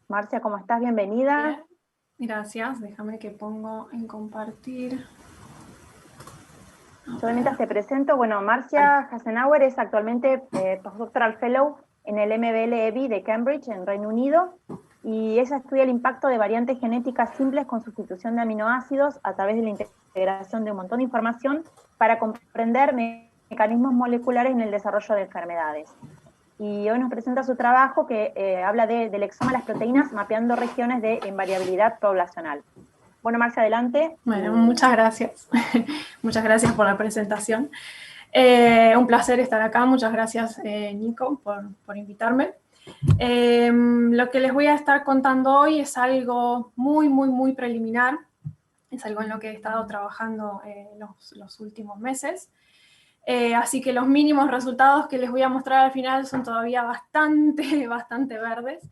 Marcia, ¿cómo estás? Bienvenida. Bien, gracias. Déjame que pongo en compartir. A Yo de mientras ver. te presento, bueno, Ahí. Marcia Hasenauer es actualmente postdoctoral fellow en el MBL EBI de Cambridge, en Reino Unido, y ella estudia el impacto de variantes genéticas simples con sustitución de aminoácidos a través de la integración de un montón de información para comprender mecanismos moleculares en el desarrollo de enfermedades. Y hoy nos presenta su trabajo que habla del exoma de las proteínas mapeando regiones de invariabilidad poblacional. Bueno, Marcia, adelante. Bueno, muchas gracias. Muchas gracias por la presentación. Un placer estar acá. Muchas gracias, Nico, por invitarme. Lo que les voy a estar contando hoy es algo muy preliminar. Es algo en lo que he estado trabajando los últimos meses. Así que los mínimos resultados que les voy a mostrar al final son todavía bastante verdes.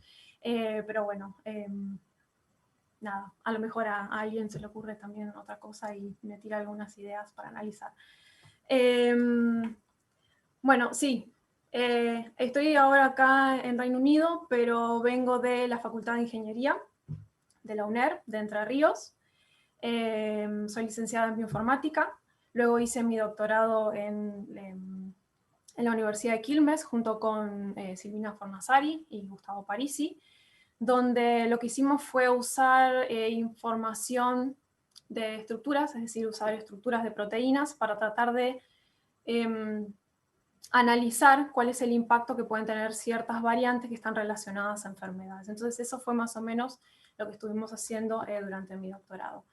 Pero bueno, nada, a lo mejor a alguien se le ocurre también otra cosa y me tira algunas ideas para analizar. Bueno, sí, estoy ahora acá en Reino Unido, pero vengo de la Facultad de Ingeniería de la UNER, de Entre Ríos. Soy licenciada en bioinformática. Luego hice mi doctorado en la Universidad de Quilmes junto con Silvina Fornazzari y Gustavo Parisi, donde lo que hicimos fue usar información de estructuras, es decir, usar estructuras de proteínas para tratar de analizar cuál es el impacto que pueden tener ciertas variantes que están relacionadas a enfermedades. Entonces eso fue más o menos lo que estuvimos haciendo durante mi doctorado.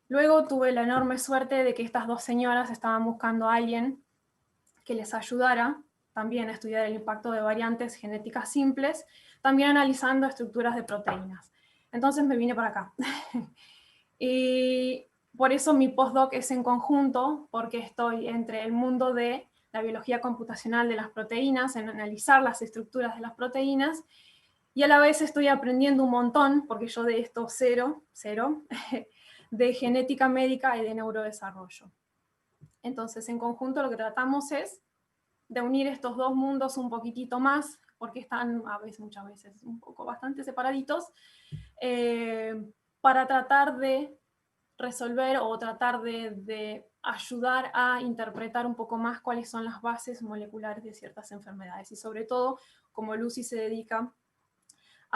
Luego tuve la enorme suerte de que estas dos señoras estaban buscando a alguien que les ayudara también a estudiar el impacto de variantes genéticas simples, también analizando estructuras de proteínas. Entonces me vine para acá. Y por eso mi postdoc es en conjunto, porque estoy entre el mundo de la biología computacional de las proteínas, en analizar las estructuras de las proteínas, y a la vez estoy aprendiendo un montón, porque yo de esto cero, de genética médica y de neurodesarrollo. Entonces, en conjunto lo que tratamos es de unir estos dos mundos un poquitito más, porque están muchas veces un poco bastante separaditos, para tratar de resolver o tratar de ayudar a interpretar un poco más cuáles son las bases moleculares de ciertas enfermedades. Y sobre todo, como Lucy se dedica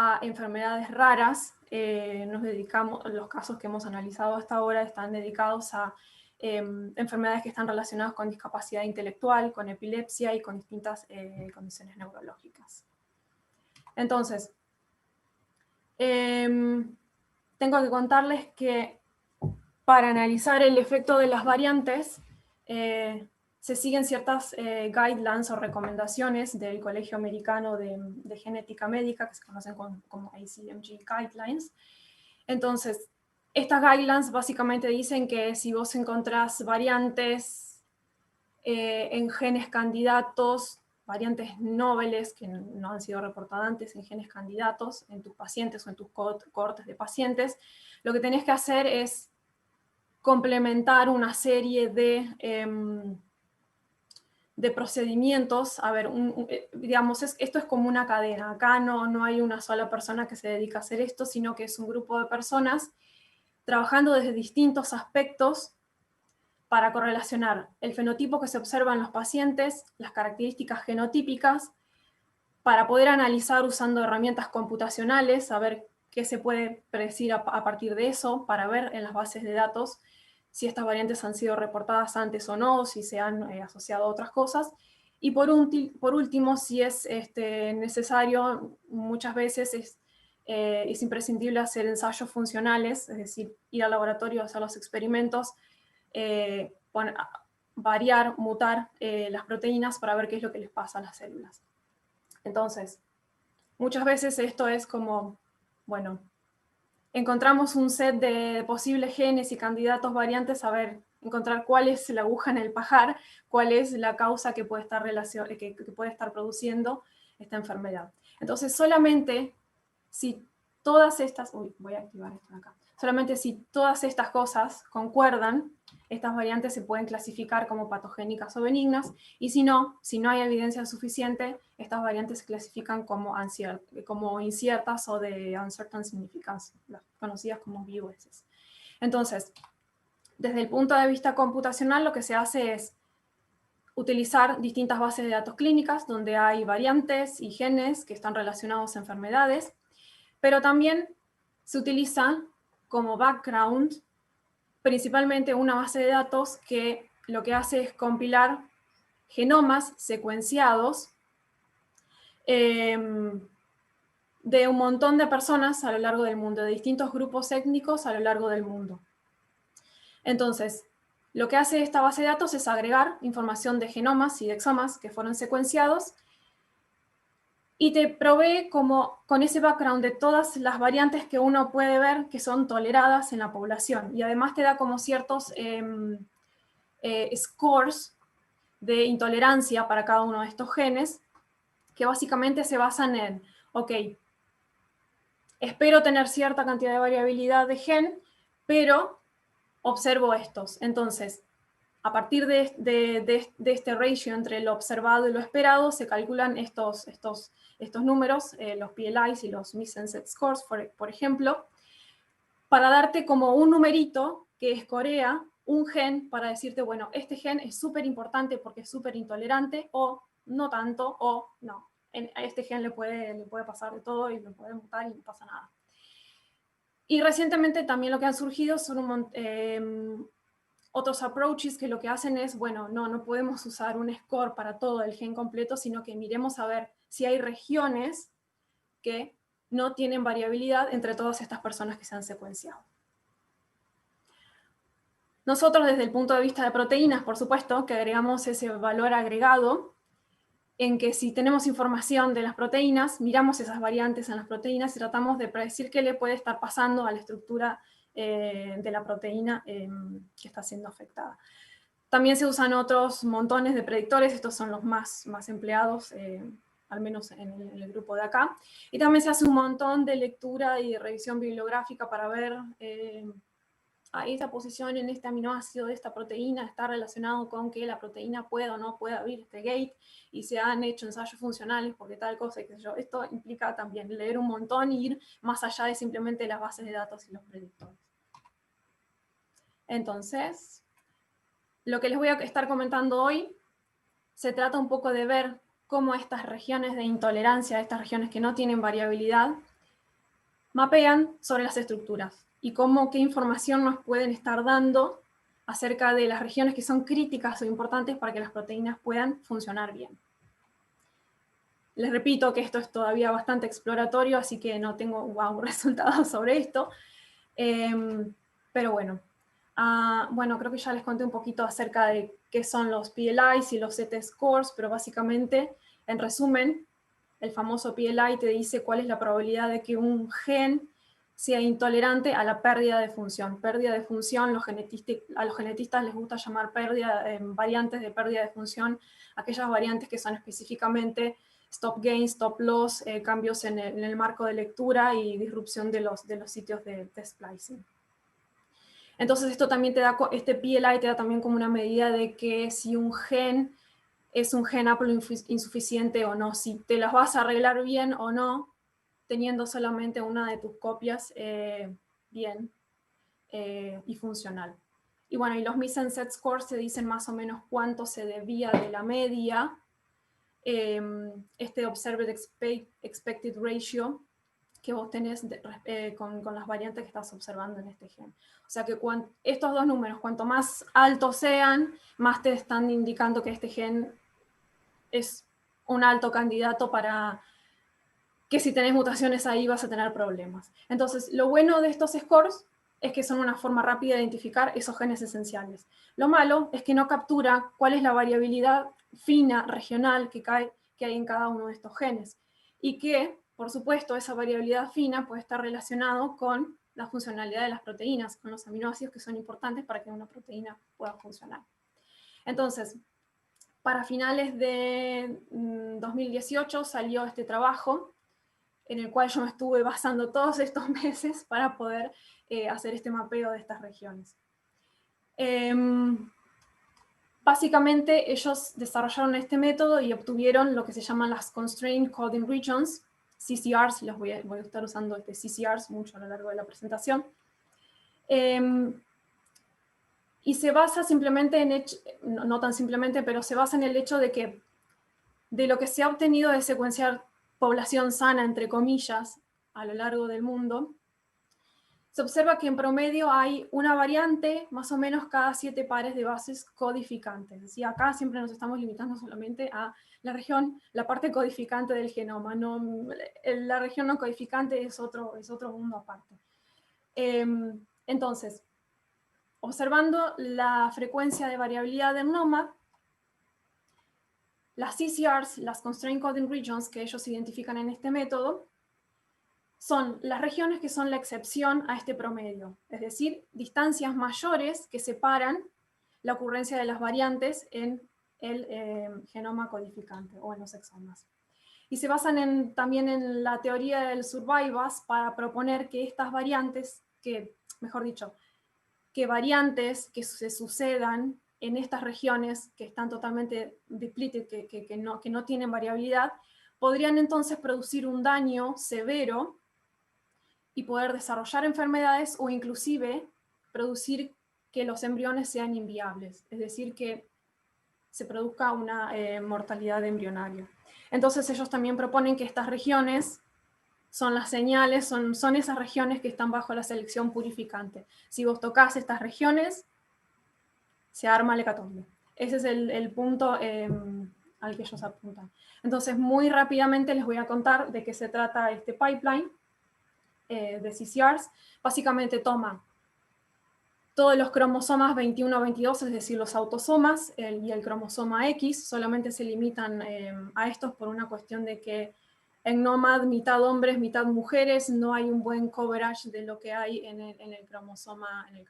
a enfermedades raras, los casos que hemos analizado hasta ahora están dedicados a enfermedades que están relacionadas con discapacidad intelectual, con epilepsia y con distintas condiciones neurológicas. Entonces, tengo que contarles que para analizar el efecto de las variantes, se siguen ciertas guidelines o recomendaciones del Colegio Americano de Genética Médica, que se conocen como ACMG Guidelines. Entonces, estas guidelines básicamente dicen que si vos encontrás variantes en genes candidatos, variantes noveles que no han sido reportadas antes en genes candidatos, en tus pacientes o en tus cohortes de pacientes, lo que tenés que hacer es complementar una serie de procedimientos. A ver, digamos, esto es como una cadena. Acá no hay una sola persona que se dedica a hacer esto, sino que es un grupo de personas trabajando desde distintos aspectos para correlacionar el fenotipo que se observa en los pacientes, las características genotípicas, para poder analizar usando herramientas computacionales, a ver qué se puede predecir a partir de eso, para ver en las bases de datos si estas variantes han sido reportadas antes o no, si se han asociado a otras cosas. Y por último, si es necesario, muchas veces es imprescindible hacer ensayos funcionales, es decir, ir al laboratorio a hacer los experimentos, variar, mutar las proteínas para ver qué es lo que les pasa a las células. Entonces, muchas veces esto es como, bueno, encontramos un set de posibles genes y candidatos variantes, a ver, encontrar cuál es la aguja en el pajar, cuál es la causa que puede estar, que puede estar produciendo esta enfermedad. Entonces, solamente si todas estas, voy a activar esto de acá, solamente si todas estas cosas concuerdan, estas variantes se pueden clasificar como patogénicas o benignas, y si no hay evidencia suficiente, estas variantes se clasifican como inciertas o de uncertain significance, las conocidas como VUS. Entonces, desde el punto de vista computacional, lo que se hace es utilizar distintas bases de datos clínicas, donde hay variantes y genes que están relacionados a enfermedades, pero también se utiliza como background principalmente una base de datos que lo que hace es compilar genomas secuenciados de un montón de personas a lo largo del mundo, de distintos grupos étnicos a lo largo del mundo. Entonces, lo que hace esta base de datos es agregar información de genomas y de exomas que fueron secuenciados y te provee como con ese background de todas las variantes que uno puede ver que son toleradas en la población. Y además te da como ciertos scores de intolerancia para cada uno de estos genes, que básicamente se basan en, ok, espero tener cierta cantidad de variabilidad de gen, pero observo estos. Entonces, a partir de este ratio entre lo observado y lo esperado, se calculan estos números, los PLIs y los Means Set Scores, por ejemplo, para darte como un numerito que escorea un gen para decirte, bueno, este gen es súper importante porque es súper intolerante, o no tanto, o no. A este gen le puede pasar de todo y le puede mutar y no pasa nada. Y recientemente también lo que han surgido son otros approaches que lo que hacen es, bueno, no podemos usar un score para todo el gen completo, sino que miremos a ver si hay regiones que no tienen variabilidad entre todas estas personas que se han secuenciado. Nosotros, desde el punto de vista de proteínas, por supuesto, que agregamos ese valor agregado en que si tenemos información de las proteínas, miramos esas variantes en las proteínas y tratamos de predecir qué le puede estar pasando a la estructura de la proteína que está siendo afectada. También se usan otros montones de predictores, estos son los más empleados, al menos en el grupo de acá. Y también se hace un montón de lectura y de revisión bibliográfica para ver esta posición en este aminoácido de esta proteína está relacionado con que la proteína pueda o no pueda abrir este gate, y se han hecho ensayos funcionales porque tal cosa, y qué sé yo. Esto implica también leer un montón y ir más allá de simplemente las bases de datos y los predictores. Entonces, lo que les voy a estar comentando hoy se trata un poco de ver cómo estas regiones de intolerancia, estas regiones que no tienen variabilidad, mapean sobre las estructuras y qué información nos pueden estar dando acerca de las regiones que son críticas o importantes para que las proteínas puedan funcionar bien. Les repito que esto es todavía bastante exploratorio, así que no tengo resultados sobre esto. Pero bueno. Bueno, creo que ya les conté un poquito acerca de qué son los PLIs y los Z-scores, pero básicamente, en resumen, el famoso PLI te dice cuál es la probabilidad de que un gen sea intolerante a la pérdida de función. Pérdida de función, a los genetistas les gusta llamar variantes de pérdida de función, aquellas variantes que son específicamente stop gain, stop loss, cambios en el marco de lectura y disrupción de los sitios de splicing. Entonces este PLI te da también como una medida de que si un gen es un gen haplo insuficiente o no, si te las vas a arreglar bien o no, teniendo solamente una de tus copias bien y funcional. Y bueno, y los Means Set Scores te dicen más o menos cuánto se desvía de la media, este Observed Expected Ratio que vos tenés con las variantes que estás observando en este gen. O sea que estos dos números, cuanto más altos sean, más te están indicando que este gen es un alto candidato para que si tenés mutaciones ahí vas a tener problemas. Entonces, lo bueno de estos scores es que son una forma rápida de identificar esos genes esenciales. Lo malo es que no captura cuál es la variabilidad fina, regional, que hay en cada uno de estos genes. Y que, por supuesto, esa variabilidad fina puede estar relacionado con la funcionalidad de las proteínas, con los aminoácidos que son importantes para que una proteína pueda funcionar. Entonces, para finales de 2018 salió este trabajo en el cual yo me estuve basando todos estos meses para poder hacer este mapeo de estas regiones. Básicamente ellos desarrollaron este método y obtuvieron lo que se llaman las Constrained Coding Regions, CCRs, los voy a estar usando CCRs mucho a lo largo de la presentación. Y se basa simplemente en, no tan simplemente, pero se basa en el hecho de que de lo que se ha obtenido de secuenciar población sana, entre comillas, a lo largo del mundo, se observa que en promedio hay una variante más o menos cada 7 pares de bases codificantes. Es decir, acá siempre nos estamos limitando solamente a la región, la parte codificante del genoma. No, la región no codificante es otro mundo aparte. Entonces, observando la frecuencia de variabilidad del NOMAD, las CCRs, las Constrained Coding Regions, que ellos identifican en este método, son las regiones que son la excepción a este promedio, es decir, distancias mayores que separan la ocurrencia de las variantes en el genoma codificante o en los exomas. Y se basan también en la teoría del survivas para proponer que estas variantes, mejor dicho, que variantes que se sucedan en estas regiones que están totalmente depleted, que no tienen variabilidad, podrían entonces producir un daño severo y poder desarrollar enfermedades o inclusive producir que los embriones sean inviables, es decir, que se produzca una mortalidad embrionaria. Entonces ellos también proponen que estas regiones son las señales, son esas regiones que están bajo la selección purificante. Si vos tocás estas regiones, se arma el hecatombe. Ese es el punto al que ellos apuntan. Entonces, muy rápidamente les voy a contar de qué se trata este pipeline de CCRs. Básicamente toma todos los cromosomas 21 a 22, es decir, los autosomas, y el cromosoma X, solamente se limitan a estos por una cuestión de que en NOMAD, mitad hombres, mitad mujeres, no hay un buen coverage de lo que hay en el cromosoma Y.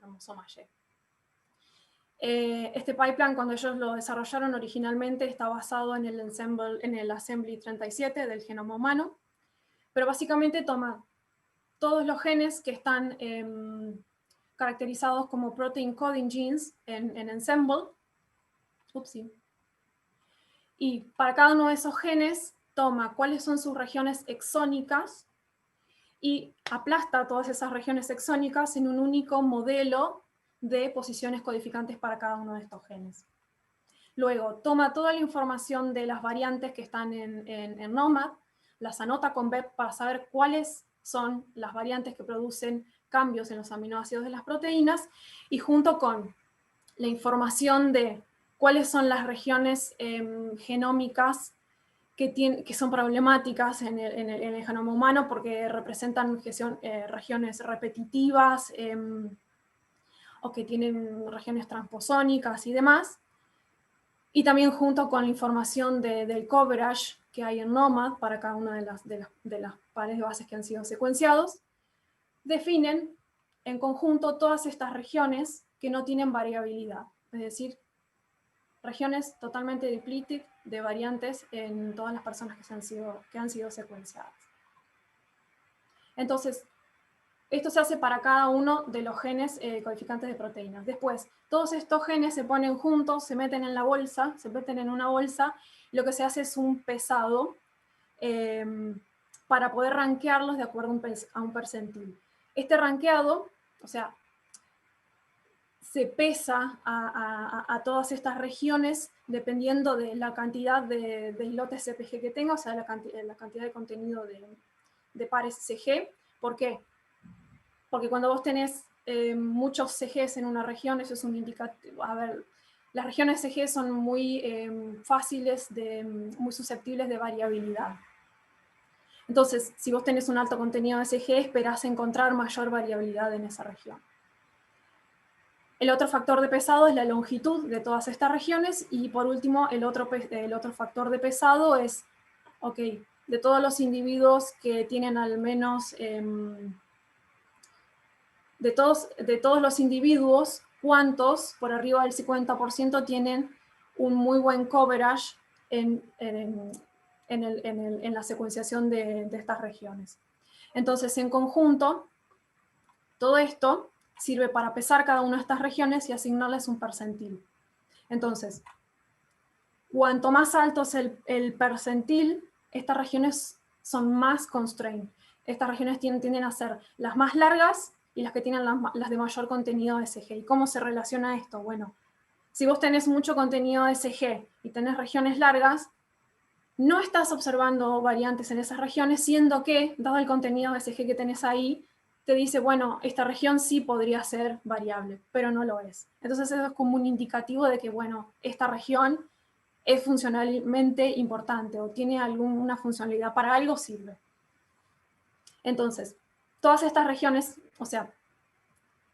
Este pipeline, cuando ellos lo desarrollaron originalmente, está basado en el Assembly 37 del genoma humano, pero básicamente toma todos los genes que están caracterizados como protein coding genes en Ensemble. Upsi. Y para cada uno de esos genes toma cuáles son sus regiones exónicas y aplasta todas esas regiones exónicas en un único modelo de posiciones codificantes para cada uno de estos genes. Luego toma toda la información de las variantes que están en NOMAD, las anota con BEP para saber cuáles son las variantes que producen cambios en los aminoácidos de las proteínas, y junto con la información de cuáles son las regiones genómicas que son problemáticas en el genoma humano porque representan regiones repetitivas o que tienen regiones transposónicas y demás. Y también junto con la información del coverage que hay en NOMAD para cada una de las pares de bases que han sido secuenciados, definen en conjunto todas estas regiones que no tienen variabilidad, es decir, regiones totalmente depleted de variantes en todas las personas que han sido secuenciadas. Entonces, esto se hace para cada uno de los genes codificantes de proteínas. Después, todos estos genes se ponen juntos, se meten en la bolsa, se meten en una bolsa, y lo que se hace es un pesado para poder rankearlos de acuerdo a un percentil. Este rankeado, o sea, se pesa a todas estas regiones dependiendo de la cantidad de islotes CPG que tenga, o sea, la cantidad de contenido de pares CG. ¿Por qué? Porque cuando vos tenés muchos CGs en una región, eso es un indicativo. A ver, las regiones CG son muy fáciles, muy susceptibles de variabilidad. Entonces, si vos tenés un alto contenido de CG, esperás encontrar mayor variabilidad en esa región. El otro factor de pesado es la longitud de todas estas regiones, y por último, el otro factor de pesado es, ok, de todos los individuos que tienen al menos, de todos los individuos, ¿cuántos por arriba del 50% tienen un muy buen coverage en la secuenciación de estas regiones. Entonces, en conjunto, todo esto sirve para pesar cada una de estas regiones y asignarles un percentil. Entonces, cuanto más alto es el percentil, estas regiones son más constrained. Estas regiones tienden a ser las más largas y las que tienen las de mayor contenido SG. ¿Y cómo se relaciona esto? Bueno, si vos tenés mucho contenido SG y tenés regiones largas, no estás observando variantes en esas regiones, siendo que, dado el contenido SG que tenés ahí, te dice, bueno, esta región sí podría ser variable, pero no lo es. Entonces eso es como un indicativo de que, bueno, esta región es funcionalmente importante o tiene alguna funcionalidad, para algo sirve. Entonces, todas estas regiones, o sea,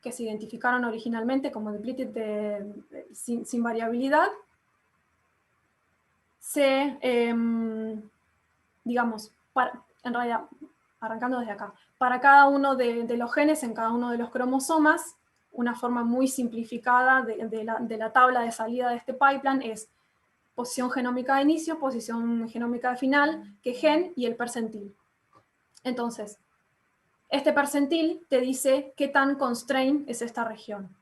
que se identificaron originalmente como depleted sin variabilidad, digamos, en realidad, arrancando desde acá, para cada uno de los genes en cada uno de los cromosomas, una forma muy simplificada de la tabla de salida de este pipeline es posición genómica de inicio, posición genómica de final, qué gen y el percentil. Entonces, este percentil te dice qué tan constrained es esta región.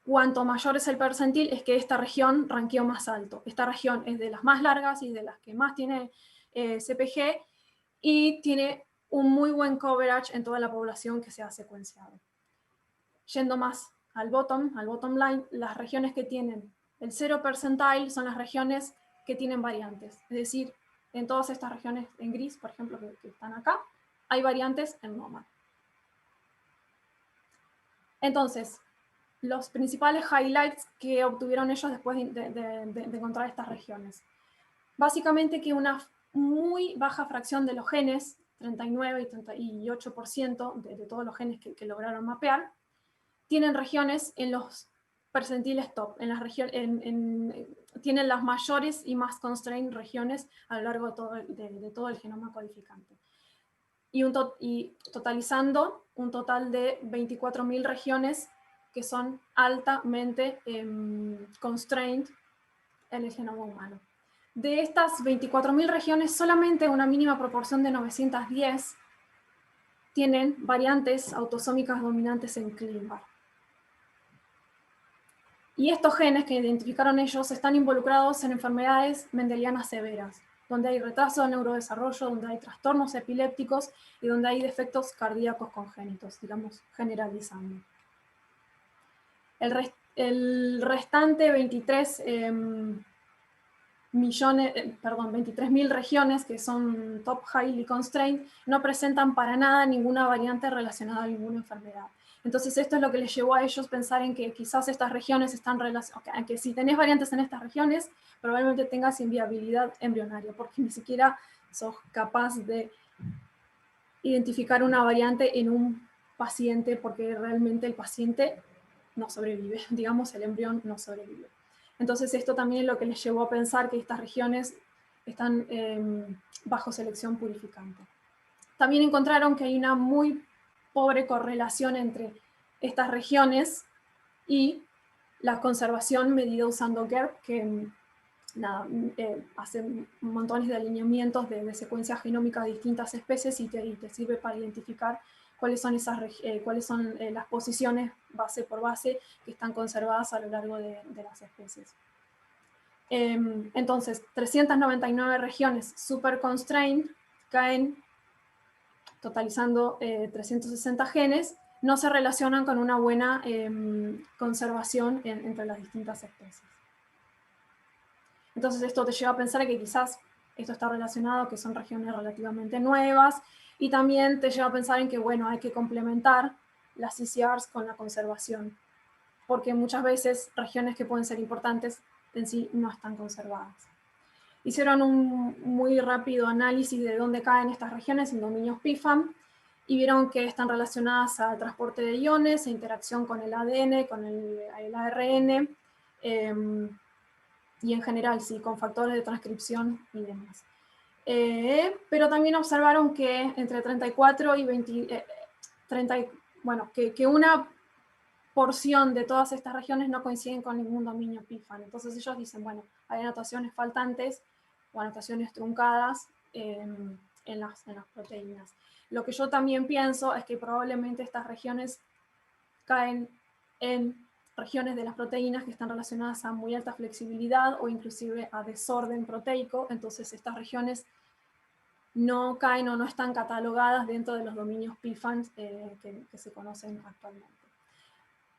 Cuanto mayor es el percentil, es que esta región ranqueó más alto. Esta región es de las más largas y de las que más tiene CPG y tiene un muy buen coverage en toda la población que se ha secuenciado. Yendo más al bottom line, las regiones que tienen el 0 percentile son las regiones que tienen variantes. Es decir, en todas estas regiones en gris, por ejemplo, que están acá, hay variantes en normal. Entonces, los principales highlights que obtuvieron ellos después de encontrar estas regiones. Básicamente que una muy baja fracción de los genes, 39 y 38% de todos los genes que lograron mapear, tienen regiones en los percentiles top, tienen las mayores y más constrained regiones a lo largo de todo el genoma codificante. Y totalizando un total de 24.000 regiones que son altamente constrained en el genoma humano. De estas 24.000 regiones, solamente una mínima proporción de 910 tienen variantes autosómicas dominantes en ClinVar. Y estos genes que identificaron ellos están involucrados en enfermedades mendelianas severas, donde hay retraso de neurodesarrollo, donde hay trastornos epilépticos y donde hay defectos cardíacos congénitos, digamos, generalizando. El restante 23.000 regiones que son top highly constrained no presentan para nada ninguna variante relacionada a ninguna enfermedad. Entonces esto es lo que les llevó a ellos pensar en que quizás estas regiones están relacionadas, que si tenés variantes en estas regiones, probablemente tengas inviabilidad embrionaria, porque ni siquiera sos capaz de identificar una variante en un paciente, porque realmente el paciente no sobrevive, digamos, el embrión no sobrevive. Entonces esto también es lo que les llevó a pensar que estas regiones están bajo selección purificante. También encontraron que hay una muy pobre correlación entre estas regiones y la conservación medida usando GERP, que hace montones de alineamientos de secuencias genómicas de distintas especies y te sirve para identificar cuáles son las posiciones base por base que están conservadas a lo largo de las especies. Entonces, 399 regiones super constrained caen totalizando 360 genes, no se relacionan con una buena conservación entre las distintas especies. Entonces esto te lleva a pensar que quizás esto está relacionado, que son regiones relativamente nuevas, y también te lleva a pensar en que, bueno, hay que complementar las CCRs con la conservación, porque muchas veces regiones que pueden ser importantes en sí no están conservadas. Hicieron un muy rápido análisis de dónde caen estas regiones en dominios PIFAM y vieron que están relacionadas al transporte de iones, a interacción con el ADN, con el ARN, y en general, sí, con factores de transcripción y demás. Pero también observaron que entre 34 y 20, que una porción de todas estas regiones no coinciden con ningún dominio PIFAN. Entonces ellos dicen, bueno, hay anotaciones faltantes o anotaciones truncadas en las proteínas. Lo que yo también pienso es que probablemente estas regiones caen en regiones de las proteínas que están relacionadas a muy alta flexibilidad o inclusive a desorden proteico, entonces estas regiones no caen o no están catalogadas dentro de los dominios PFAN que se conocen actualmente.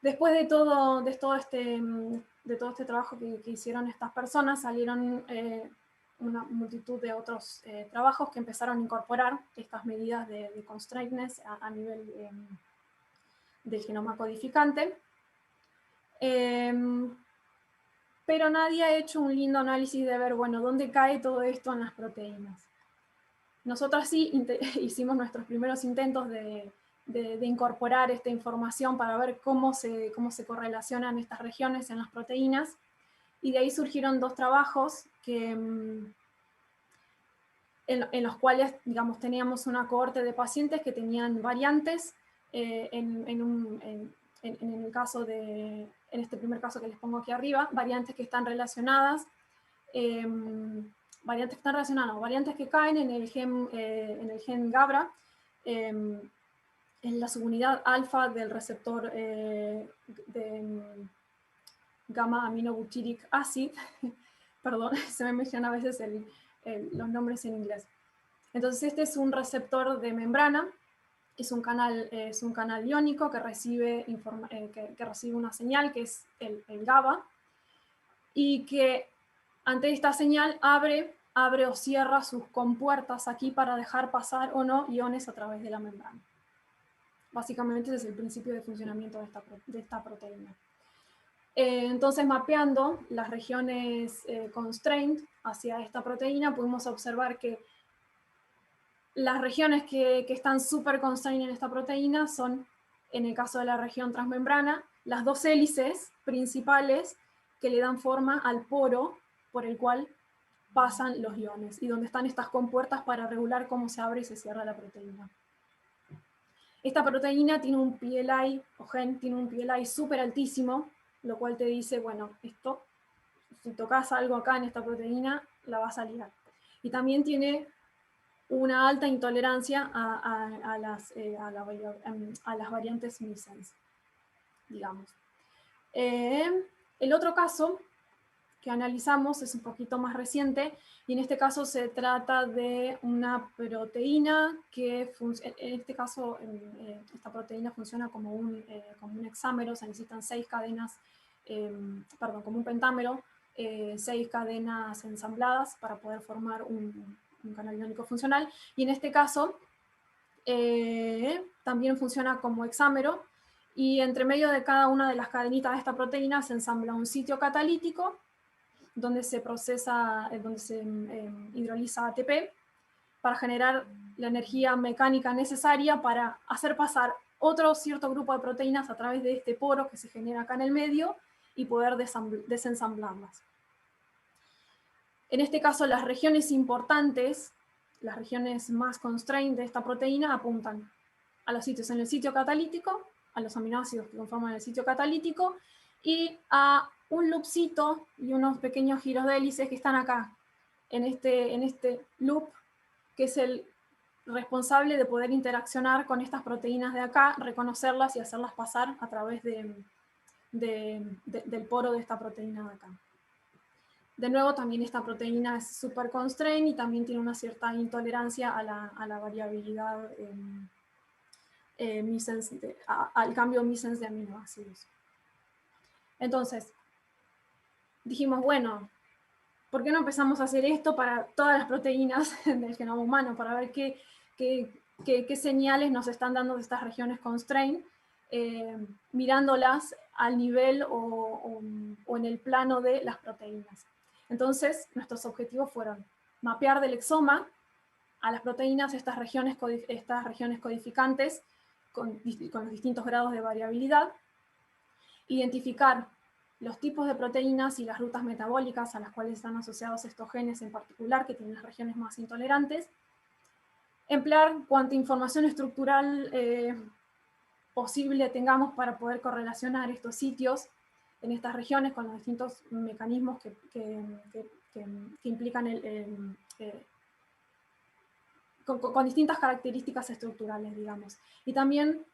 Después de todo este trabajo que hicieron estas personas, salieron una multitud de otros trabajos que empezaron a incorporar estas medidas de constraintness a nivel del genoma codificante. Pero nadie ha hecho un lindo análisis de ver, bueno, ¿dónde cae todo esto en las proteínas? Nosotros sí hicimos nuestros primeros intentos de incorporar esta información para ver cómo se correlacionan estas regiones en las proteínas, y de ahí surgieron dos trabajos en los cuales, digamos, teníamos una cohorte de pacientes que tenían variantes en este primer caso que les pongo aquí arriba, variantes que están relacionadas, variantes que caen en el gen GABRA, en la subunidad alfa del receptor de gamma aminobutyric acid. Perdón, se me mencionan a veces los nombres en inglés. Entonces este es un receptor de membrana, es un canal iónico que recibe una señal que es el GABA, y que ante esta señal abre o cierra sus compuertas aquí para dejar pasar o no iones a través de la membrana. Básicamente ese es el principio de funcionamiento de esta proteína. Entonces, mapeando las regiones constrained hacia esta proteína, pudimos observar que las regiones que están super constrained en esta proteína son, en el caso de la región transmembrana, las dos hélices principales que le dan forma al poro por el cual pasan los iones, y donde están estas compuertas para regular cómo se abre y se cierra la proteína. Esta proteína tiene un PLI, tiene un PLI súper altísimo, lo cual te dice, bueno, esto, si tocas algo acá en esta proteína, la vas a ligar. Y también tiene una alta intolerancia a las variantes missense, digamos. El otro caso que analizamos es un poquito más reciente, y en este caso se trata de una proteína que, en este caso, esta proteína funciona como un hexámero, se necesitan 6 cadenas, como un pentámero, 6 cadenas ensambladas para poder formar un canal iónico funcional, y en este caso también funciona como hexámero, y entre medio de cada una de las cadenitas de esta proteína se ensambla un sitio catalítico donde se hidroliza ATP para generar la energía mecánica necesaria para hacer pasar otro cierto grupo de proteínas a través de este poro que se genera acá en el medio y poder desensamblarlas. En este caso, las regiones importantes, las regiones más constrained de esta proteína, apuntan a los sitios en el sitio catalítico, a los aminoácidos que conforman el sitio catalítico, y a un loopcito y unos pequeños giros de hélices que están acá, en este loop, que es el responsable de poder interaccionar con estas proteínas de acá, reconocerlas y hacerlas pasar a través del poro de esta proteína de acá. De nuevo, también esta proteína es super constrained y también tiene una cierta intolerancia a la variabilidad al cambio missense de aminoácidos. Entonces, dijimos, bueno, ¿por qué no empezamos a hacer esto para todas las proteínas del genoma humano? Para ver qué señales nos están dando de estas regiones constrained, mirándolas al nivel o en el plano de las proteínas. Entonces, nuestros objetivos fueron mapear del exoma a las proteínas estas regiones codificantes con los distintos grados de variabilidad, identificar los tipos de proteínas y las rutas metabólicas a las cuales están asociados estos genes en particular, que tienen las regiones más intolerantes, emplear cuanta información estructural posible tengamos para poder correlacionar estos sitios en estas regiones con los distintos mecanismos que implican con distintas características estructurales, digamos. Y también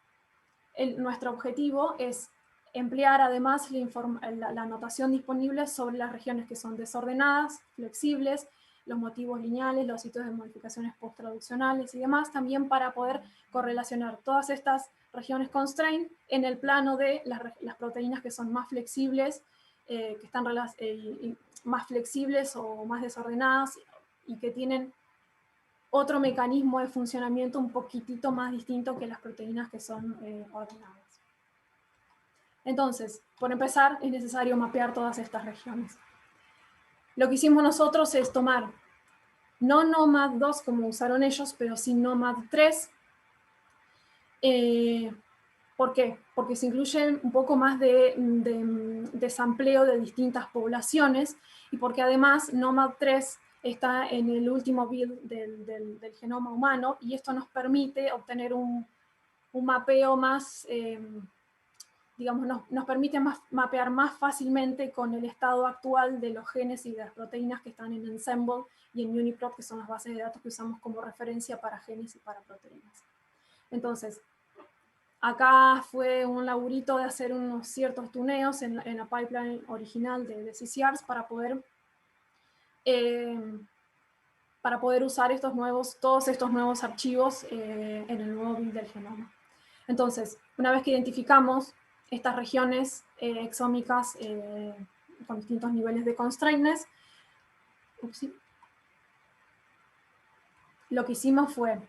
nuestro objetivo es emplear además la notación disponible sobre las regiones que son desordenadas, flexibles, los motivos lineales, los sitios de modificaciones post-traduccionales y demás, también para poder correlacionar todas estas regiones constraint en el plano de las proteínas que son más flexibles, que están más flexibles o más desordenadas y que tienen otro mecanismo de funcionamiento un poquitito más distinto que las proteínas que son ordenadas. Entonces, por empezar, es necesario mapear todas estas regiones. Lo que hicimos nosotros es tomar, no NOMAD2 como usaron ellos, pero sí NOMAD3. ¿Por qué? Porque se incluyen un poco más de sampleo de distintas poblaciones y porque además NOMAD3 está en el último build del genoma humano y esto nos permite obtener un mapeo más, digamos, nos permite mapear más fácilmente con el estado actual de los genes y de las proteínas que están en Ensembl y en UniProt, que son las bases de datos que usamos como referencia para genes y para proteínas. Entonces, acá fue un laburito de hacer unos ciertos tuneos en la pipeline original de CCRs para poder usar todos estos nuevos archivos en el nuevo build del genoma. Entonces, una vez que identificamos estas regiones exómicas con distintos niveles de constraintness, lo que hicimos fue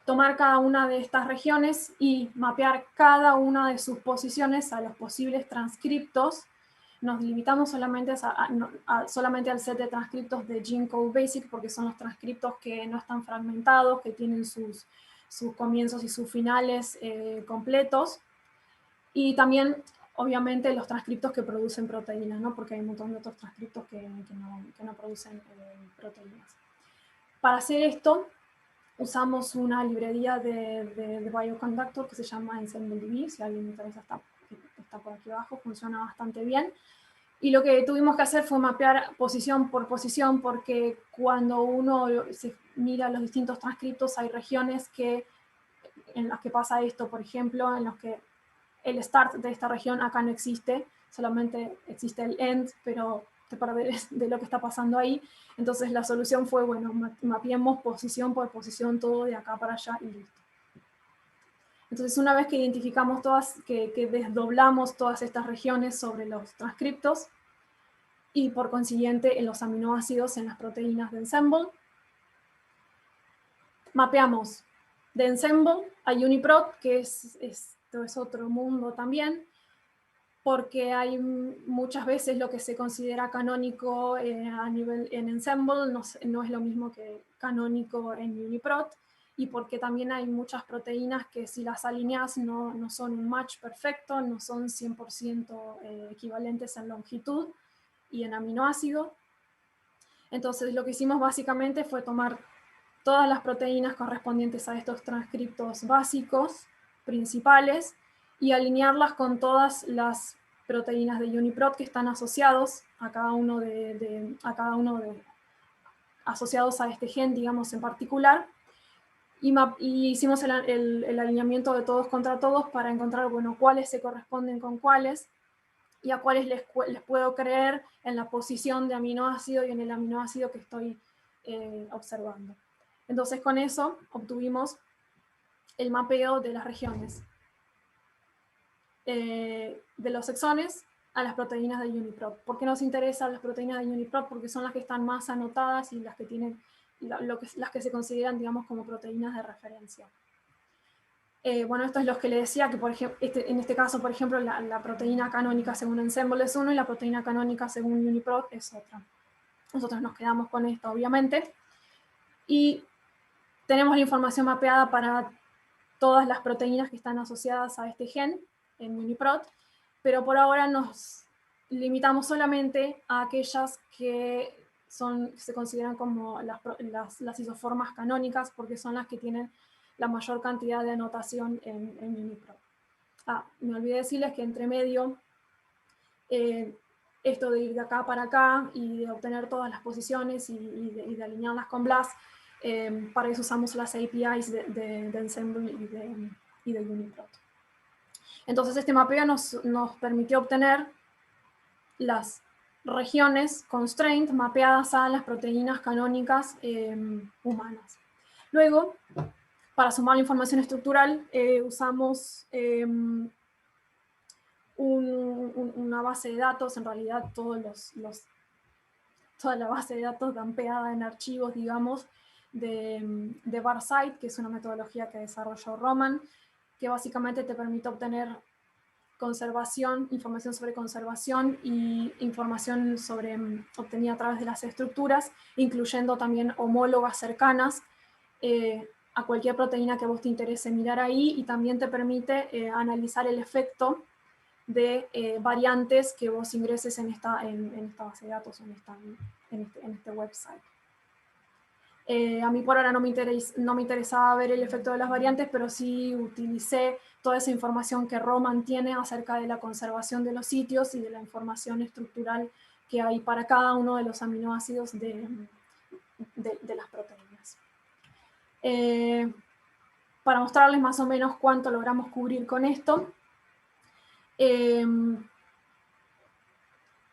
tomar cada una de estas regiones y mapear cada una de sus posiciones a los posibles transcriptos. Nos limitamos solamente al set de transcriptos de GeneCode Basic porque son los transcriptos que no están fragmentados, que tienen sus comienzos y sus finales completos. Y también, obviamente, los transcriptos que producen proteínas, ¿no? Porque hay un montón de otros transcriptos que no producen proteínas. Para hacer esto, usamos una librería de Bioconductor que se llama EnsembleDB. Si a alguien le interesa, está por aquí abajo, funciona bastante bien. Y lo que tuvimos que hacer fue mapear posición por posición, porque cuando uno se mira los distintos transcriptos, hay regiones en las que pasa esto, por ejemplo, en los que el start de esta región acá no existe, solamente existe el end, pero te perdés de lo que está pasando ahí. Entonces la solución fue, bueno, mapeemos posición por posición todo de acá para allá y listo. Entonces una vez que identificamos que desdoblamos todas estas regiones sobre los transcriptos y por consiguiente en los aminoácidos en las proteínas de Ensembl, mapeamos de Ensembl a UniProt, que esto es otro mundo también, porque hay muchas veces lo que se considera canónico a nivel en Ensembl no es lo mismo que canónico en UniProt, y porque también hay muchas proteínas que si las alineas no son un match perfecto, no son 100% equivalentes en longitud y en aminoácido. Entonces lo que hicimos básicamente fue tomar todas las proteínas correspondientes a estos transcriptos básicos principales y alinearlas con todas las proteínas de UniProt que están asociados a cada uno asociados a este gen, digamos, en particular. Y hicimos el alineamiento de todos contra todos para encontrar, bueno, cuáles se corresponden con cuáles y a cuáles les puedo creer en la posición de aminoácido y en el aminoácido que estoy observando. Entonces con eso obtuvimos el mapeo de las regiones de los exones a las proteínas de UniProt. ¿Por qué nos interesan las proteínas de UniProt? Porque son las que están más anotadas y las que tienen las que se consideran, digamos, como proteínas de referencia. Bueno, esto es lo que le decía, que por ejemplo, en este caso, por ejemplo, la proteína canónica según Ensembl es 1 y la proteína canónica según UniProt es otra. Nosotros nos quedamos con esto, obviamente. Y tenemos la información mapeada para todas las proteínas que están asociadas a este gen en UniProt, pero por ahora nos limitamos solamente a aquellas que se consideran como las isoformas canónicas, porque son las que tienen la mayor cantidad de anotación en UniProt. Me olvidé decirles que entre medio, esto de ir de acá para acá y de obtener todas las posiciones y de alinearlas con BLAST, para eso usamos las APIs de Ensemble y de UniProt. Entonces este mapeo nos permitió obtener las regiones constraint mapeadas a las proteínas canónicas humanas. Luego, para sumar la información estructural, usamos una base de datos, en realidad toda la base de datos dampeada en archivos, digamos, de Varsite, que es una metodología que desarrolló Roman, que básicamente te permite obtener información sobre conservación y información obtenida a través de las estructuras, incluyendo también homólogas cercanas a cualquier proteína que a vos te interese mirar ahí, y también te permite analizar el efecto de variantes que vos ingreses en esta base de datos, en este website. A mí por ahora no me interesaba ver el efecto de las variantes, pero sí utilicé toda esa información que Roman tiene acerca de la conservación de los sitios y de la información estructural que hay para cada uno de los aminoácidos de las proteínas. Para mostrarles más o menos cuánto logramos cubrir con esto,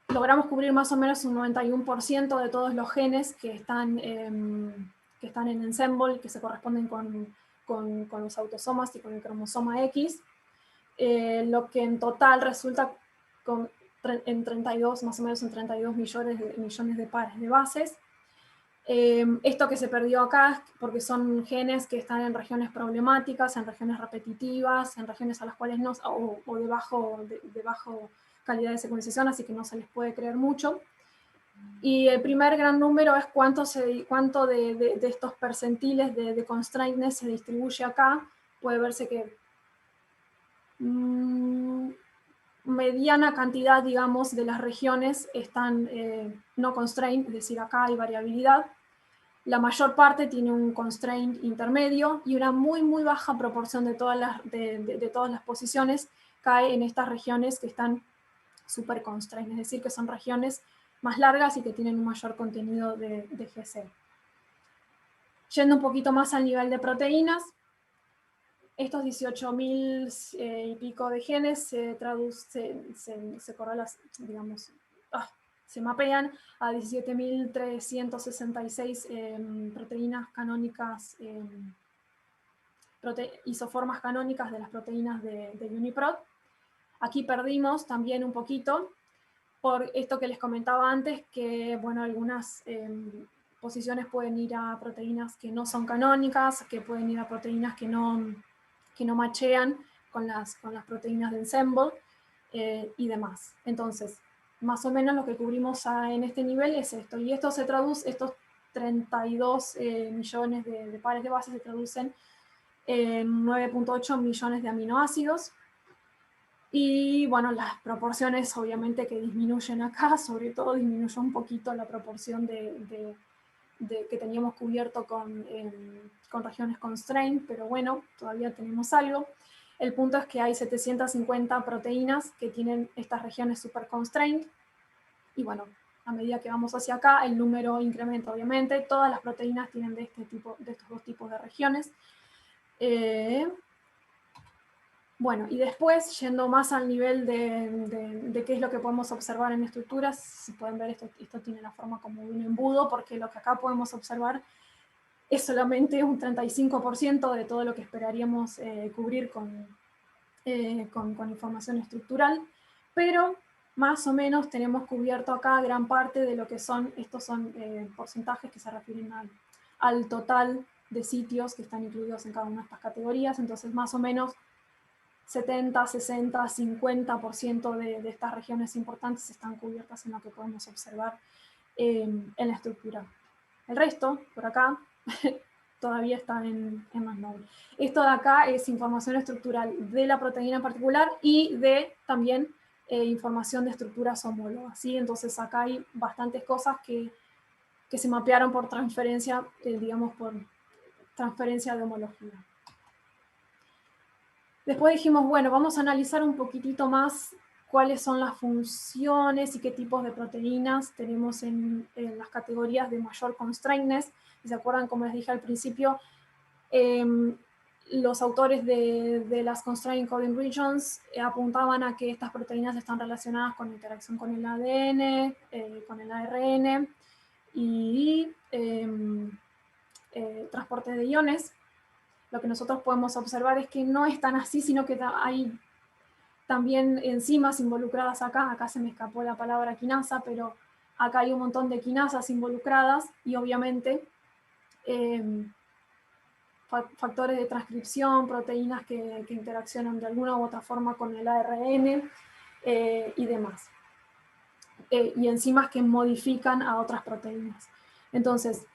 logramos cubrir más o menos un 91% de todos los genes que están en Ensemble, que se corresponden con los autosomas y con el cromosoma X, lo que en total resulta en 32, más o menos en 32 millones de pares de bases. Esto que se perdió acá, porque son genes que están en regiones problemáticas, en regiones repetitivas, en regiones a las cuales no, o de bajo calidad de secuenciación, así que no se les puede creer mucho. Y el primer gran número es cuánto de estos percentiles de constraintness se distribuye acá. Puede verse que mediana cantidad, digamos, de las regiones están no constrained, es decir, acá hay variabilidad. La mayor parte tiene un constraint intermedio, y una muy, muy baja proporción de todas las posiciones cae en estas regiones que están super constrained, es decir, que son regiones más largas y que tienen un mayor contenido de GC. Yendo un poquito más al nivel de proteínas, estos 18.000 y pico de genes se correlan, digamos, se mapean a 17.366 proteínas canónicas, isoformas canónicas de las proteínas de UniProt. Aquí perdimos también un poquito por esto que les comentaba antes, que bueno, algunas posiciones pueden ir a proteínas que no son canónicas, que pueden ir a proteínas que no machean con las proteínas de Ensemble y demás. Entonces, más o menos lo que cubrimos en este nivel es esto. Y esto se traduce, estos 32 millones de pares de bases se traducen en 9.8 millones de aminoácidos. Y bueno, las proporciones obviamente que disminuyen acá, sobre todo disminuye un poquito la proporción que teníamos cubierto con regiones constraint, pero bueno, todavía tenemos algo. El punto es que hay 750 proteínas que tienen estas regiones super constraint, y bueno, a medida que vamos hacia acá, el número incrementa obviamente. Todas las proteínas tienen de estos dos tipos de regiones. Bueno, y después, yendo más al nivel de qué es lo que podemos observar en estructuras, si pueden ver, esto tiene la forma como de un embudo, porque lo que acá podemos observar es solamente un 35% de todo lo que esperaríamos cubrir con información estructural, pero más o menos tenemos cubierto acá gran parte de lo que son, estos son porcentajes que se refieren al total de sitios que están incluidos en cada una de estas categorías. Entonces más o menos 70, 60, 50% de estas regiones importantes están cubiertas en lo que podemos observar en la estructura. El resto, por acá, todavía está en más noble. Esto de acá es información estructural de la proteína en particular y de también información de estructuras homólogas, ¿sí? Entonces acá hay bastantes cosas que se mapearon por transferencia, digamos, por transferencia de homología. Después dijimos, bueno, vamos a analizar un poquitito más cuáles son las funciones y qué tipos de proteínas tenemos en las categorías de mayor constraintness. ¿Se acuerdan, como les dije al principio, los autores de las Constraint Coding Regions apuntaban a que estas proteínas están relacionadas con interacción con el ADN, con el ARN y transporte de iones. Lo que nosotros podemos observar es que no es tan así, sino que hay también enzimas involucradas acá. Acá se me escapó la palabra quinasa, pero acá hay un montón de quinasas involucradas y obviamente factores de transcripción, proteínas que interaccionan de alguna u otra forma con el ARN y demás. Y enzimas que modifican a otras proteínas. Entonces,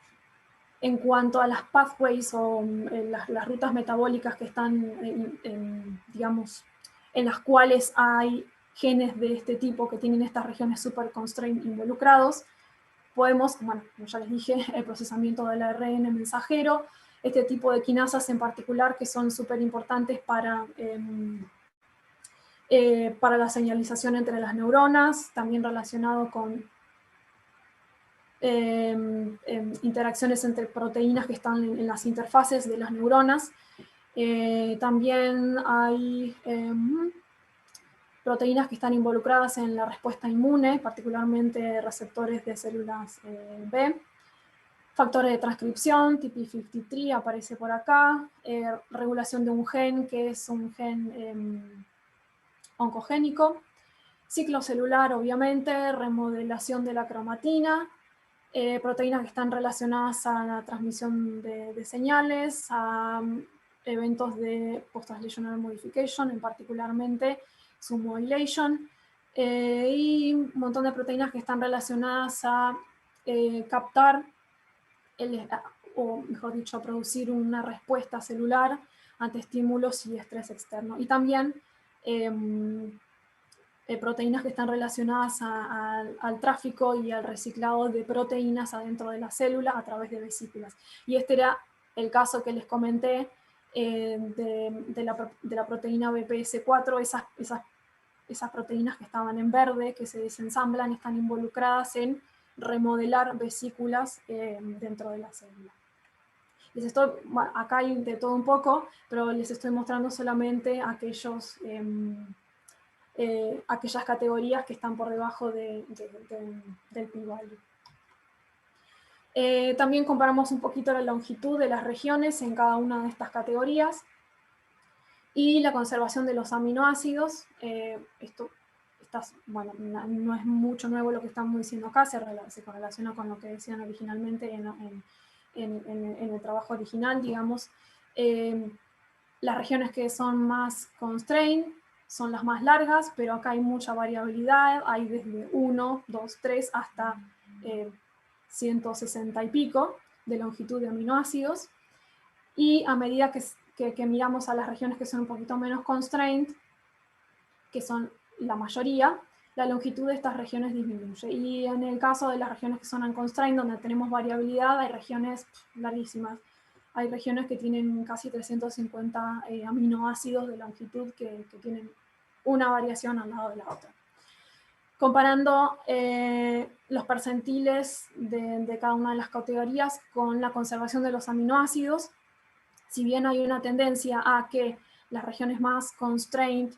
en cuanto a las pathways o las rutas metabólicas que están, digamos, en las cuales hay genes de este tipo que tienen estas regiones super constraint involucrados, podemos, bueno, como ya les dije, el procesamiento del ARN mensajero, este tipo de quinasas en particular que son súper importantes para la señalización entre las neuronas, también relacionado con interacciones entre proteínas que están en las interfaces de las neuronas. También hay proteínas que están involucradas en la respuesta inmune, particularmente receptores de células B. Factores de transcripción, TP53 aparece por acá, regulación de un gen que es un gen oncogénico, ciclo celular obviamente, remodelación de la cromatina, proteínas que están relacionadas a la transmisión de señales, a eventos de post-translational modification, en particularmente submodulation, y un montón de proteínas que están relacionadas a captar o mejor dicho, producir una respuesta celular ante estímulos y estrés externo. Y también proteínas que están relacionadas al tráfico y al reciclado de proteínas adentro de la célula a través de vesículas. Y este era el caso que les comenté de la proteína BPS4, esas proteínas que estaban en verde, que se desensamblan, están involucradas en remodelar vesículas dentro de la célula. Bueno, acá hay de todo un poco, pero les estoy mostrando solamente aquellas categorías que están por debajo del p-value. También comparamos un poquito la longitud de las regiones en cada una de estas categorías y la conservación de los aminoácidos. Bueno, no es mucho nuevo lo que estamos diciendo acá, se correlaciona con lo que decían originalmente en el trabajo original, digamos. Las regiones que son más constrained son las más largas, pero acá hay mucha variabilidad, hay desde 1, 2, 3 hasta 160 y pico de longitud de aminoácidos, y a medida que miramos a las regiones que son un poquito menos constrained, que son la mayoría, la longitud de estas regiones disminuye. Y en el caso de las regiones que son unconstrained, donde tenemos variabilidad, hay regiones larguísimas. Hay regiones que tienen casi 350 aminoácidos de longitud que tienen una variación al lado de la otra. Comparando los percentiles de cada una de las categorías con la conservación de los aminoácidos, si bien hay una tendencia a que las regiones más constrained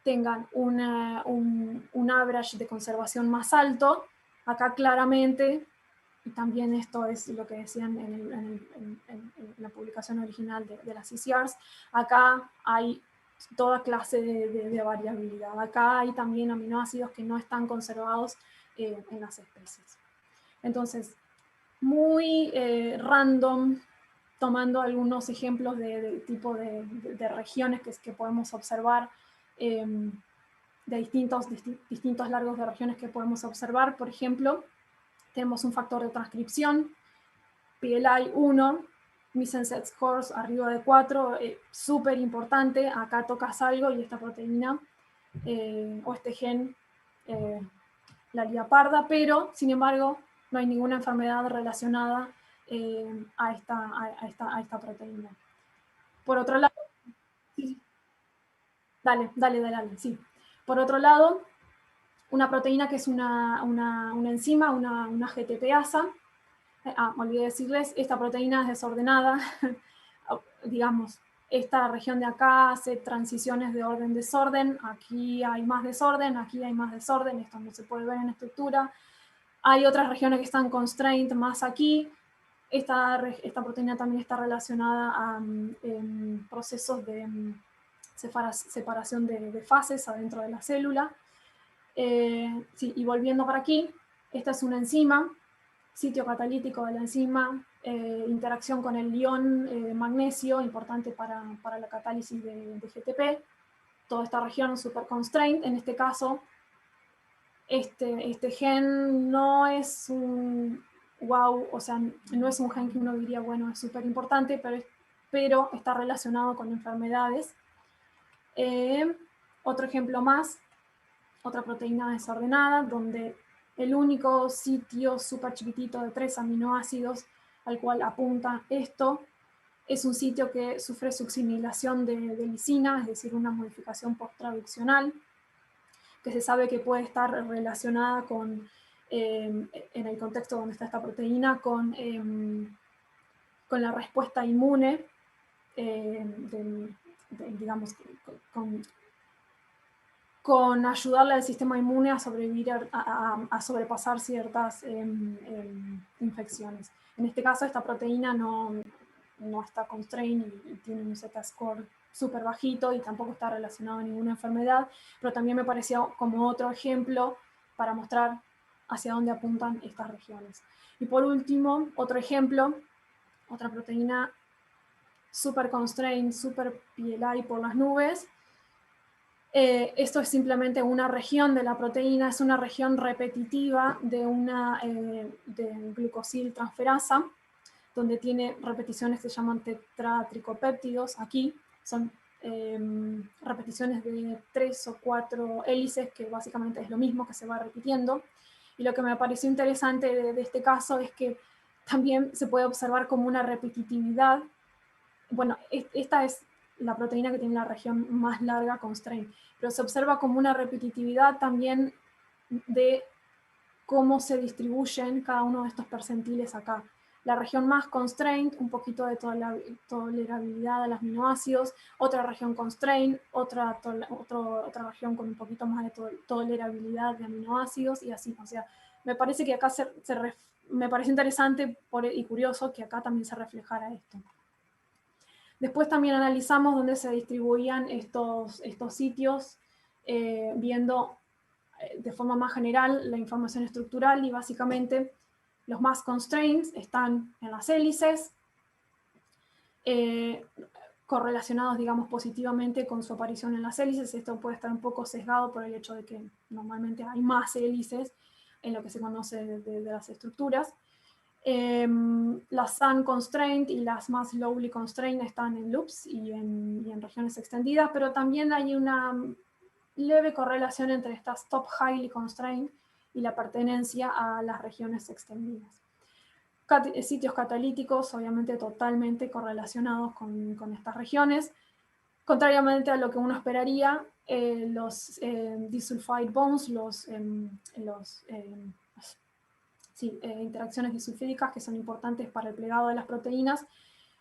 tengan un average de conservación más alto, acá claramente, y también esto es lo que decían en la publicación original de las CCRs, acá hay toda clase de variabilidad. Acá hay también aminoácidos que no están conservados en las especies. Entonces, muy random, tomando algunos ejemplos de tipo de regiones que podemos observar, de distintos largos de regiones que podemos observar. Por ejemplo, tenemos un factor de transcripción, PLI 1, missense scores arriba de 4, súper importante. Acá tocas algo y esta proteína o este gen la lía parda, pero sin embargo no hay ninguna enfermedad relacionada a esta proteína. Por otro lado, sí. Dale, sí. Por otro lado, una proteína que es una enzima, una GTPasa. Me olvidé decirles, esta proteína es desordenada, digamos, esta región de acá hace transiciones de orden-desorden, aquí hay más desorden, aquí hay más desorden, esto no se puede ver en la estructura. Hay otras regiones que están constrained más aquí. Esta proteína también está relacionada a procesos de separación de fases adentro de la célula. Sí, y volviendo para aquí, esta es una enzima, sitio catalítico de la enzima, interacción con el ion magnesio, importante para la catálisis de GTP. Toda esta región super constrained. En este caso, este gen no es un wow, o sea, no es un gen que uno diría, bueno, es súper importante, pero está relacionado con enfermedades. Otro ejemplo más, otra proteína desordenada, donde el único sitio súper chiquitito de 3 aminoácidos al cual apunta esto es un sitio que sufre succinilación de lisina, es decir, una modificación post-traduccional, que se sabe que puede estar relacionada con, en el contexto donde está esta proteína, con la respuesta inmune, digamos, con ayudarle al sistema inmune a sobrevivir, a sobrepasar ciertas infecciones. En este caso, esta proteína no está constrained y tiene un Z-score súper bajito y tampoco está relacionado a ninguna enfermedad, pero también me pareció como otro ejemplo para mostrar hacia dónde apuntan estas regiones. Y por último, otro ejemplo, otra proteína súper constrained, súper PLI por las nubes. Esto es simplemente una región de la proteína, es una región repetitiva de glucosiltransferasa, donde tiene repeticiones que se llaman tetratricopéptidos. Aquí son repeticiones de 3 o 4 hélices, que básicamente es lo mismo que se va repitiendo. Y lo que me pareció interesante de este caso es que también se puede observar como una repetitividad. Bueno, esta es la proteína que tiene la región más larga constraint, pero se observa como una repetitividad también de cómo se distribuyen cada uno de estos percentiles acá. La región más constraint, un poquito de tolerabilidad a los aminoácidos, otra región constraint, otra región con un poquito más de tolerabilidad de aminoácidos y así. O sea, me parece que acá me parece interesante y curioso que acá también se reflejara esto. Después también analizamos dónde se distribuían estos sitios, viendo de forma más general la información estructural, y básicamente los más constraints están en las hélices, correlacionados, digamos, positivamente con su aparición en las hélices. Esto puede estar un poco sesgado por el hecho de que normalmente hay más hélices en lo que se conoce de las estructuras. Las sun constraint y las más lowly constraint están en loops y en regiones extendidas, pero también hay una leve correlación entre estas top highly constraint y la pertenencia a las regiones extendidas. Sitios catalíticos, obviamente totalmente correlacionados con estas regiones. Contrariamente a lo que uno esperaría, los disulfide bonds, interacciones disulfídicas que son importantes para el plegado de las proteínas,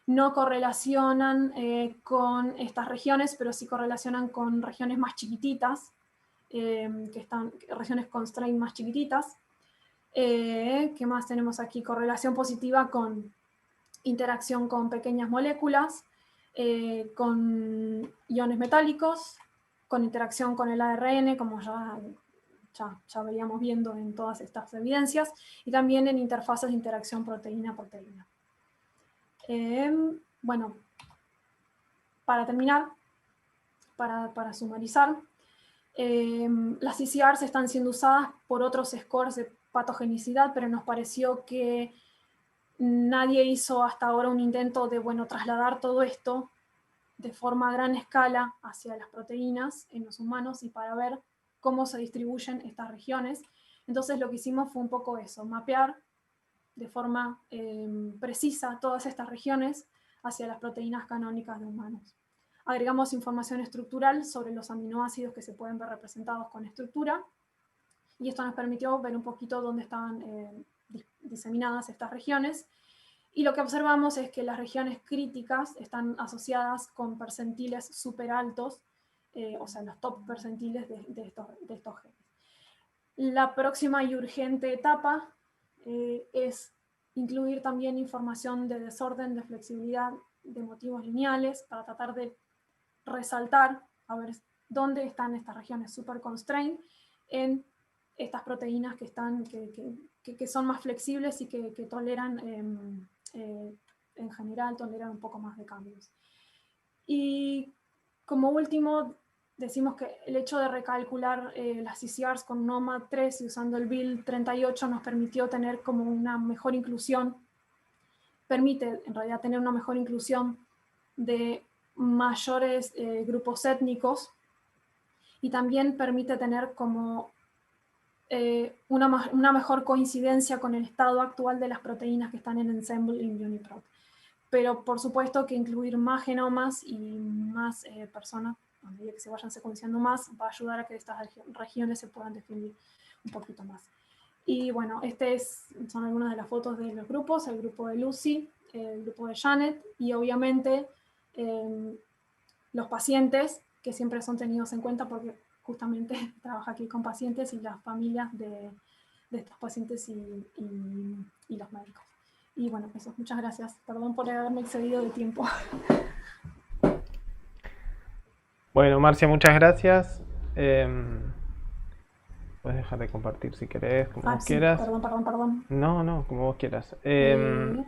no correlacionan con estas regiones, pero sí correlacionan con regiones más chiquititas, regiones constraint más chiquititas. ¿Qué más tenemos aquí? Correlación positiva con interacción con pequeñas moléculas, con iones metálicos, con interacción con el ARN, como ya veíamos viendo en todas estas evidencias, y también en interfaces de interacción proteína-proteína. Bueno, para terminar, para sumarizar, las CCRs están siendo usadas por otros scores de patogenicidad, pero nos pareció que nadie hizo hasta ahora un intento de, trasladar todo esto de forma a gran escala hacia las proteínas en los humanos y para ver cómo se distribuyen estas regiones. Entonces lo que hicimos fue un poco eso, mapear de forma precisa todas estas regiones hacia las proteínas canónicas de humanos. Agregamos información estructural sobre los aminoácidos que se pueden ver representados con estructura y esto nos permitió ver un poquito dónde estaban diseminadas estas regiones. Y lo que observamos es que las regiones críticas están asociadas con percentiles súper altos, o sea, los top percentiles de estos genes. La próxima y urgente etapa es incluir también información de desorden, de flexibilidad, de motivos lineales, para tratar de resaltar, a ver dónde están estas regiones super constrained en estas proteínas que son más flexibles y que toleran, en general, toleran un poco más de cambios. Y como último, decimos que el hecho de recalcular las CCRs con NOMAD 3 y usando el BIL 38 nos permitió tener como una mejor inclusión, permite en realidad tener una mejor inclusión de mayores grupos étnicos, y también permite tener como una mejor coincidencia con el estado actual de las proteínas que están en Ensemble y en UniProt. Pero por supuesto que incluir más genomas y más personas, a medida que se vayan secuenciando más, va a ayudar a que estas regiones se puedan definir un poquito más. Y bueno, son algunas de las fotos de los grupos, el grupo de Lucy, el grupo de Janet, y obviamente los pacientes, que siempre son tenidos en cuenta porque justamente trabaja aquí con pacientes y las familias de estos pacientes y los médicos. Y bueno, eso, muchas gracias. Perdón por haberme excedido de tiempo. Bueno, Marcia, muchas gracias. Puedes dejar de compartir si querés, como vos Sí, quieras. Perdón. No, como vos quieras. Te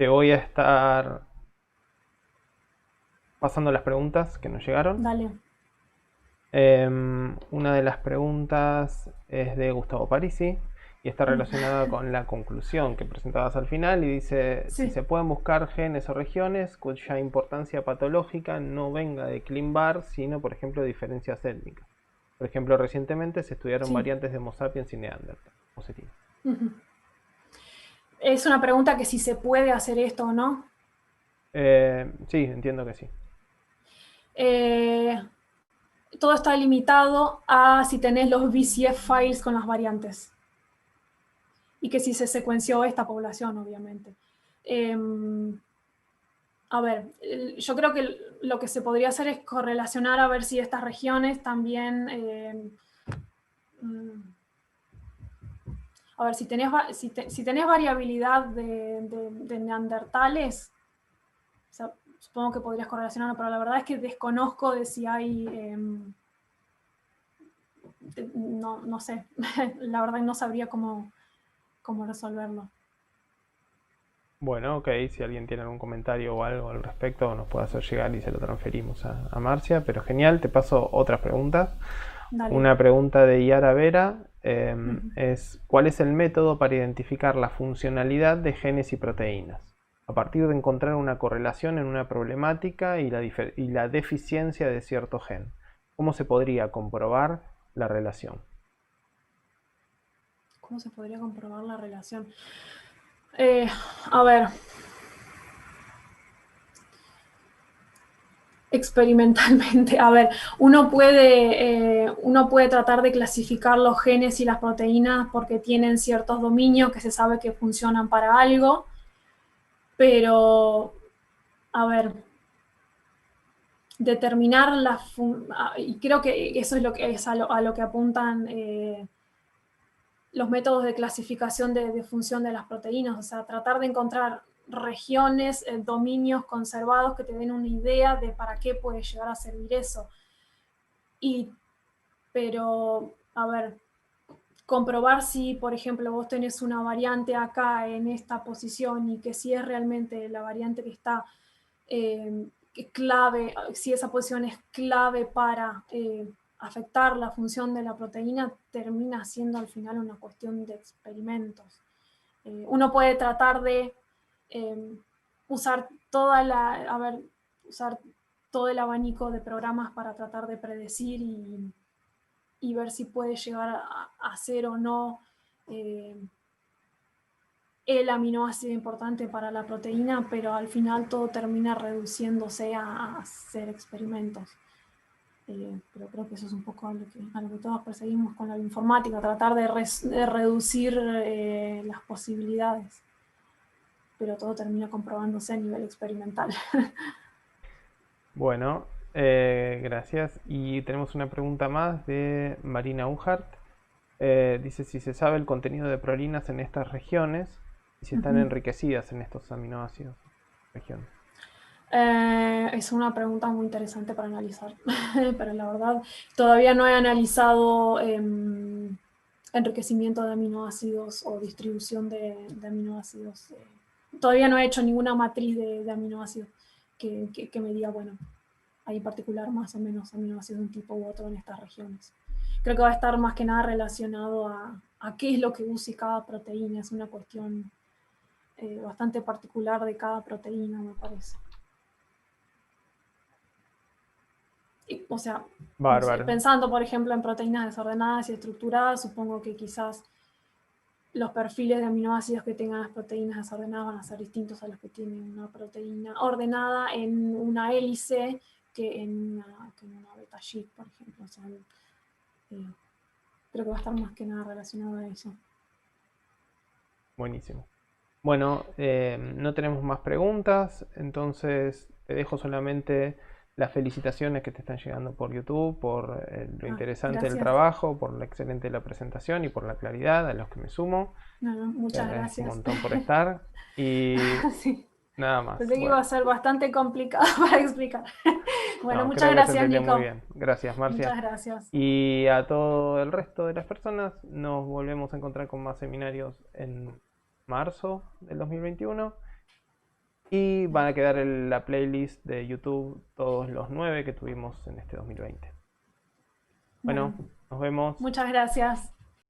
voy a estar pasando las preguntas que nos llegaron. Dale. Una de las preguntas es de Gustavo Parisi y está relacionada con la conclusión que presentabas al final, y dice: Sí. si se pueden buscar genes o regiones cuya importancia patológica no venga de ClinVar, sino por ejemplo de diferencias étnicas. Por ejemplo, recientemente se estudiaron variantes de Homo sapiens y Neandertal. ¿Cómo sería? Es una pregunta que si se puede hacer esto o no. Sí, entiendo que sí. Todo está limitado a si tenés los VCF files con las variantes. Y que si se secuenció esta población, obviamente. A ver, yo creo que lo que se podría hacer es correlacionar a ver si estas regiones también... a ver, si tenés variabilidad de neandertales, o sea, supongo que podrías correlacionarlo, pero la verdad es que desconozco de si hay... no sé, la verdad no sabría cómo resolverlo. Bueno, ok, si alguien tiene algún comentario o algo al respecto, nos puede hacer llegar y se lo transferimos a Marcia, pero genial. Te paso otras preguntas. Dale. Una pregunta de Yara Vera es: ¿cuál es el método para identificar la funcionalidad de genes y proteínas? A partir de encontrar una correlación en una problemática y la deficiencia de cierto gen, ¿cómo se podría comprobar la relación? ¿Cómo se podría comprobar la relación? A ver, experimentalmente, a ver, uno puede tratar de clasificar los genes y las proteínas porque tienen ciertos dominios que se sabe que funcionan para algo, pero, a ver, determinar y creo que eso es a lo que apuntan los métodos de clasificación de función de las proteínas, o sea, tratar de encontrar regiones, dominios conservados que te den una idea de para qué puede llegar a servir eso. Pero, a ver, comprobar si, por ejemplo, vos tenés una variante acá en esta posición y que si es realmente la variante que está clave, si esa posición es clave para afectar la función de la proteína, termina siendo al final una cuestión de experimentos. Uno puede tratar de usar usar todo el abanico de programas para tratar de predecir y ver si puede llegar a ser o no el aminoácido importante para la proteína, pero al final todo termina reduciéndose a hacer experimentos. Pero creo que eso es un poco a lo que todos perseguimos con la informática, tratar de reducir las posibilidades, pero todo termina comprobándose a nivel experimental. Bueno, gracias. Y tenemos una pregunta más de Marina Ujart. Dice si se sabe el contenido de prolinas en estas regiones y si están enriquecidas en estos aminoácidos regiones. Es una pregunta muy interesante para analizar, pero la verdad todavía no he analizado enriquecimiento de aminoácidos o distribución de aminoácidos. Todavía no he hecho ninguna matriz de aminoácidos que me diga, bueno, hay en particular más o menos aminoácidos de un tipo u otro en estas regiones. Creo que va a estar más que nada relacionado a qué es lo que use cada proteína. Es una cuestión bastante particular de cada proteína, me parece. O sea, no sé, pensando por ejemplo en proteínas desordenadas y estructuradas, supongo que quizás los perfiles de aminoácidos que tengan las proteínas desordenadas van a ser distintos a los que tienen una proteína ordenada en una hélice que en una beta sheet, por ejemplo. O sea, creo que va a estar más que nada relacionado a eso. Buenísimo. Bueno, no tenemos más preguntas, entonces te dejo solamente las felicitaciones que te están llegando por YouTube, por lo interesante del trabajo, por lo excelente de la presentación y por la claridad, a los que me sumo. Muchas gracias. Un montón por estar y sí. nada más. Pensé que iba a ser bastante complicado para explicar. Bueno, muchas gracias, Nico. Muy bien. Gracias, Marcia. Muchas gracias. Y a todo el resto de las personas, nos volvemos a encontrar con más seminarios en marzo del 2021. Y van a quedar en la playlist de YouTube todos los 9 que tuvimos en este 2020. Bueno, nos vemos. Muchas gracias.